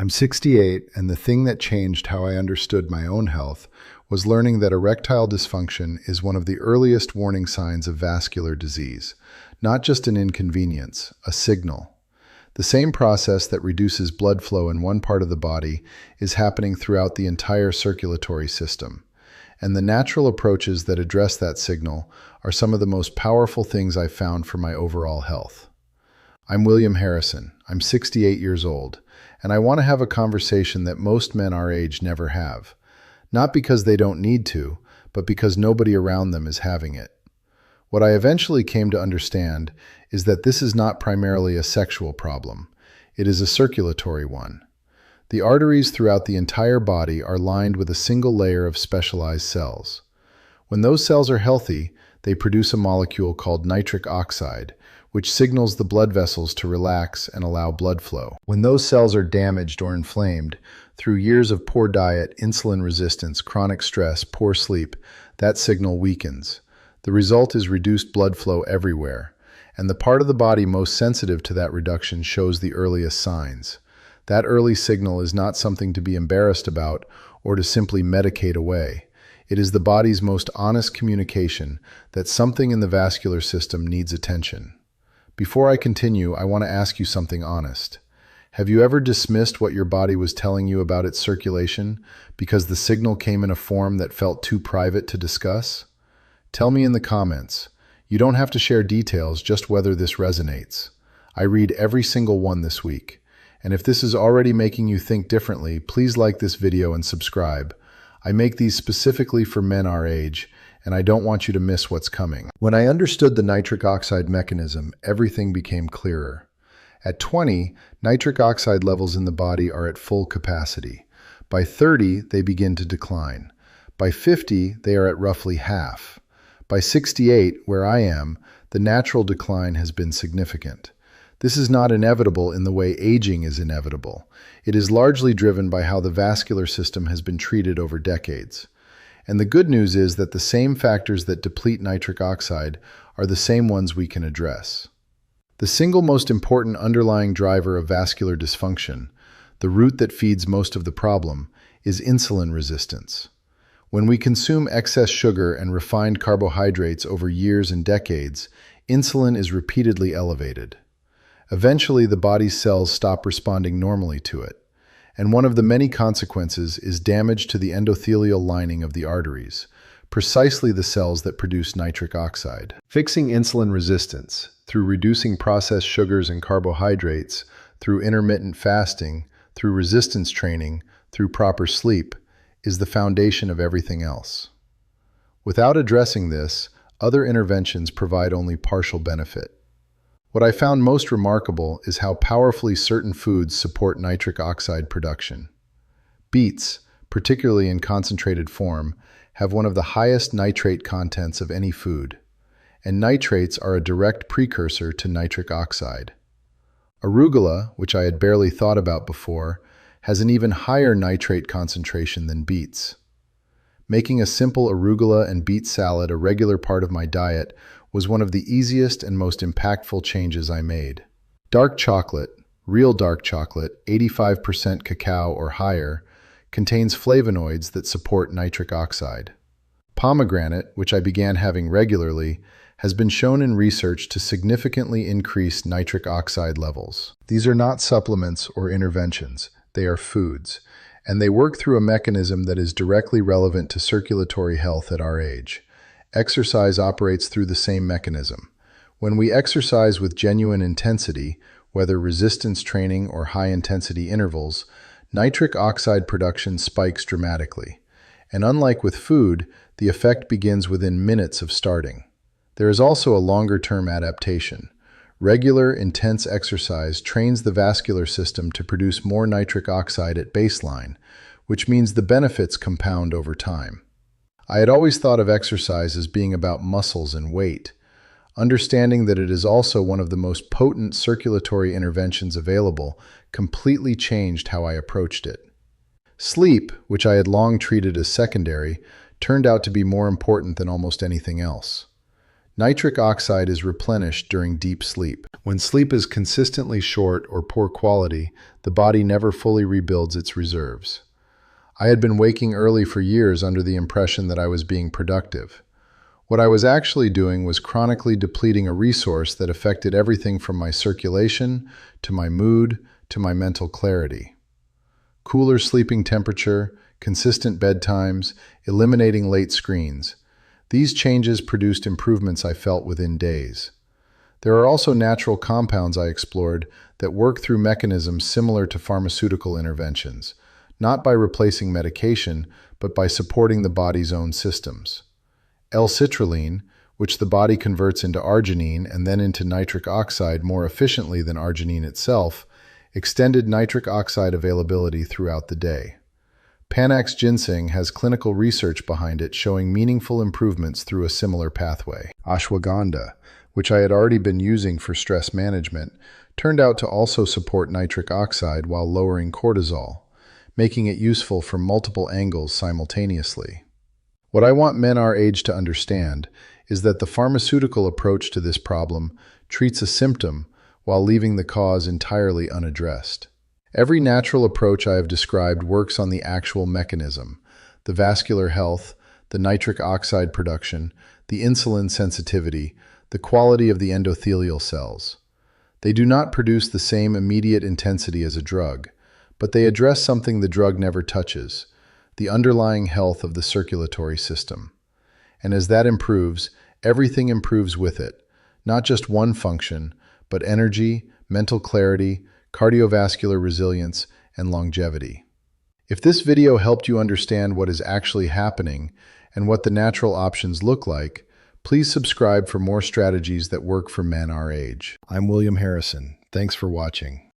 I'm 68, and the thing that changed how I understood my own health was learning that erectile dysfunction is one of the earliest warning signs of vascular disease, not just an inconvenience, a signal. The same process that reduces blood flow in one part of the body is happening throughout the entire circulatory system. And the natural approaches that address that signal are some of the most powerful things I've found for my overall health. I'm William Harrison. I'm 68 years old, and I want to have a conversation that most men our age never have. Not because they don't need to, but because nobody around them is having it. What I eventually came to understand is that this is not primarily a sexual problem. It is a circulatory one. The arteries throughout the entire body are lined with a single layer of specialized cells. When those cells are healthy, they produce a molecule called nitric oxide, which signals the blood vessels to relax and allow blood flow. When those cells are damaged or inflamed, through years of poor diet, insulin resistance, chronic stress, poor sleep, that signal weakens. The result is reduced blood flow everywhere, and the part of the body most sensitive to that reduction shows the earliest signs. That early signal is not something to be embarrassed about or to simply medicate away. It is the body's most honest communication that something in the vascular system needs attention. Before I continue, I want to ask you something honest. Have you ever dismissed what your body was telling you about its circulation because the signal came in a form that felt too private to discuss? Tell me in the comments. You don't have to share details, just whether this resonates. I read every single one this week. And if this is already making you think differently, please like this video and subscribe. I make these specifically for men our age, and I don't want you to miss what's coming. When I understood the nitric oxide mechanism, everything became clearer. At 20, nitric oxide levels in the body are at full capacity. By 30, they begin to decline. By 50, they are at roughly half. By 68, where I am, the natural decline has been significant. This is not inevitable in the way aging is inevitable. It is largely driven by how the vascular system has been treated over decades. And the good news is that the same factors that deplete nitric oxide are the same ones we can address. The single most important underlying driver of vascular dysfunction, the root that feeds most of the problem, is insulin resistance. When we consume excess sugar and refined carbohydrates over years and decades, insulin is repeatedly elevated. Eventually, the body's cells stop responding normally to it, and one of the many consequences is damage to the endothelial lining of the arteries, precisely the cells that produce nitric oxide. Fixing insulin resistance through reducing processed sugars and carbohydrates, through intermittent fasting, through resistance training, through proper sleep, is the foundation of everything else. Without addressing this, other interventions provide only partial benefit. What I found most remarkable is how powerfully certain foods support nitric oxide production. Beets, particularly in concentrated form, have one of the highest nitrate contents of any food, and nitrates are a direct precursor to nitric oxide. Arugula, which I had barely thought about before, has an even higher nitrate concentration than beets. Making a simple arugula and beet salad a regular part of my diet was one of the easiest and most impactful changes I made. Dark chocolate, real dark chocolate, 85% cacao or higher, contains flavonoids that support nitric oxide. Pomegranate, which I began having regularly, has been shown in research to significantly increase nitric oxide levels. These are not supplements or interventions, they are foods, and they work through a mechanism that is directly relevant to circulatory health at our age. Exercise operates through the same mechanism. When we exercise with genuine intensity, whether resistance training or high-intensity intervals, nitric oxide production spikes dramatically. And unlike with food, the effect begins within minutes of starting. There is also a longer-term adaptation. Regular, intense exercise trains the vascular system to produce more nitric oxide at baseline, which means the benefits compound over time. I had always thought of exercise as being about muscles and weight. Understanding that it is also one of the most potent circulatory interventions available completely changed how I approached it. Sleep, which I had long treated as secondary, turned out to be more important than almost anything else. Nitric oxide is replenished during deep sleep. When sleep is consistently short or poor quality, the body never fully rebuilds its reserves. I had been waking early for years under the impression that I was being productive. What I was actually doing was chronically depleting a resource that affected everything from my circulation, to my mood, to my mental clarity. Cooler sleeping temperature, consistent bedtimes, eliminating late screens. These changes produced improvements I felt within days. There are also natural compounds I explored that work through mechanisms similar to pharmaceutical interventions, not by replacing medication, but by supporting the body's own systems. L-citrulline, which the body converts into arginine and then into nitric oxide more efficiently than arginine itself, extended nitric oxide availability throughout the day. Panax ginseng has clinical research behind it showing meaningful improvements through a similar pathway. Ashwagandha, which I had already been using for stress management, turned out to also support nitric oxide while lowering cortisol, making it useful from multiple angles simultaneously. What I want men our age to understand is that the pharmaceutical approach to this problem treats a symptom while leaving the cause entirely unaddressed. Every natural approach I have described works on the actual mechanism, the vascular health, the nitric oxide production, the insulin sensitivity, the quality of the endothelial cells. They do not produce the same immediate intensity as a drug, but they address something the drug never touches, the underlying health of the circulatory system. And as that improves, everything improves with it, not just one function, but energy, mental clarity, cardiovascular resilience, and longevity. If this video helped you understand what is actually happening and what the natural options look like, please subscribe for more strategies that work for men our age. I'm William Harrison. Thanks for watching.